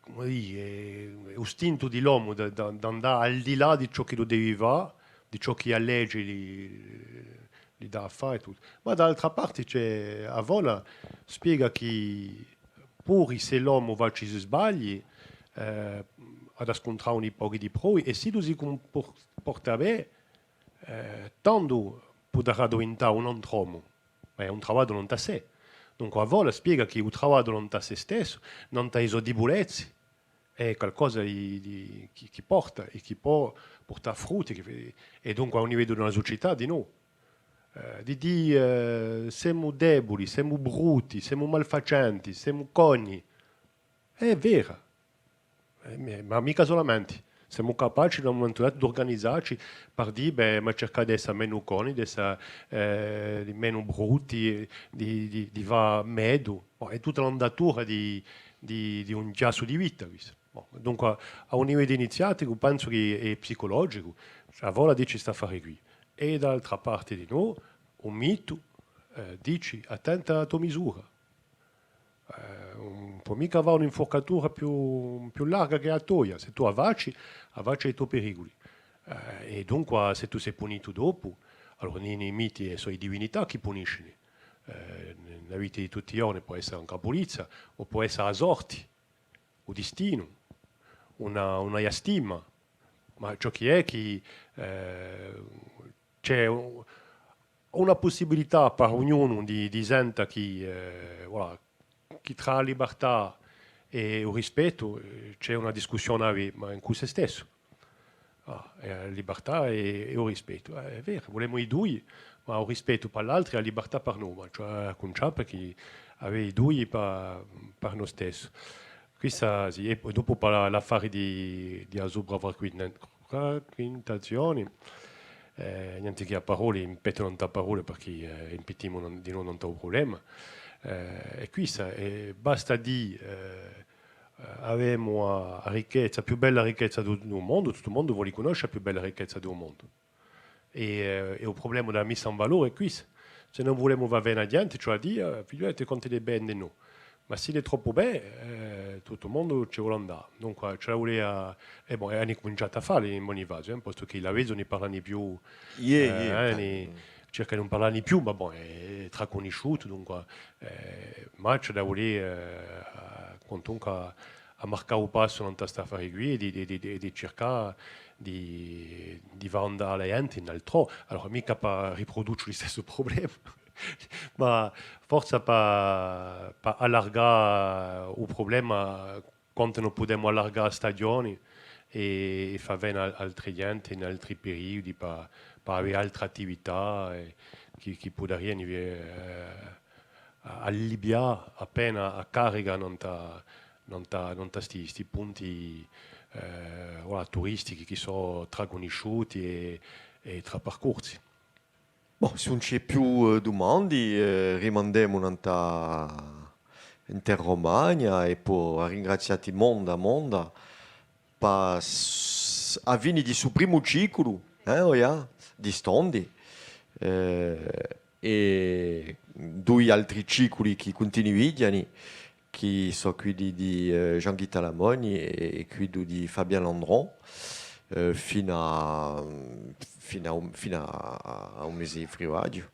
come dire, l'istinto dell'uomo di andare al di là di ciò che lo deve fare, di ciò che la legge gli dà a fare e tutto. Ma dall'altra parte c'è Avola spiega che pure se l'uomo va ci sbagli ad scontrare un po' di prove e se lo si comporta bene tanto potrà diventare un altro uomo ma è un lavoro non da sé. Dunque Avola spiega che il lavoro non da se stesso non ha i suoi debolezze è qualcosa che porta e che può portare frutti e dunque a un livello della società di noi. Di dire siamo deboli, siamo brutti, siamo malfacenti, siamo cogni. È vero, ma mica solamente. Siamo capaci da un momento dato di organizzarci per dire, beh, ma cercare di essere meno coni, di essere meno brutti, di va meglio. È tutta l'ondatura di un chiasso di vita. Dunque, a un livello iniziatico, penso che è psicologico, a vola dice sta a fare qui. E dall'altra parte di noi, un mito dici, attenta alla tua misura. Non può mica avere un'inforcatura più larga che la tua. Se tu avvaci i tuoi pericoli. E dunque, se tu sei punito dopo, allora nei miti sono le divinità che puniscono. Nella vita di tutti i giorni può essere anche la polizia, o può essere la sorte, o destino, una stima. Ma ciò che è che c'è una possibilità per ognuno di gente che, voilà, che tra la libertà e il rispetto c'è una discussione a avere, ma in cui se stesso. La libertà e il rispetto. È vero, volevamo i due, ma il rispetto per l'altro e la libertà per noi. Cioè, cominciare perché avere i due per noi stessi. Questa, sì, e poi dopo per l'affare di sovraquintazione, niente che a parole, impetono tante parole perché impetiamo di noi non c'è un problema. E questa, basta dire, abbiamo la ricchezza, la più bella ricchezza del mondo, tutto il mondo vuole conoscere la più bella ricchezza del mondo. E il problema della messa in valore è questo. Se non vogliamo va bene a gente, cioè a dire, figliolette, conti dei bene di noi. Ma se è troppo bene, tutto il mondo ci vuole andare. Dunque, ce la voleva, e bon, hanno cominciato a fare in Monivasi, posto che la vedo ne parlano più, cerca di non parlare più, ma bon, è tra conosciuto, dunque, ma ce la voleva, comunque, a marcare un passo in questa affare qui e di cercare di andare alla gente in altro. Allora, mica per riprodurre lo stesso problema. Ma forse per allargare il problema quanto non possiamo allargare stagioni e fare bene altre gente in altri periodi per avere altre attività che potrebbero alleviare appena a carica non questi punti voilà, turistici che sono tra conosciuti e tra percorsi. Bon, se non c'è più domande, rimandiamo in Romagna e poi ringraziati Monda per a vini di suo primo ciclo, di stondi, e due altri cicli che continuano, che sono quelli di Jean-Guy Talamoni e quelli di Fabien Landron. Fino a un mese di frivaggio.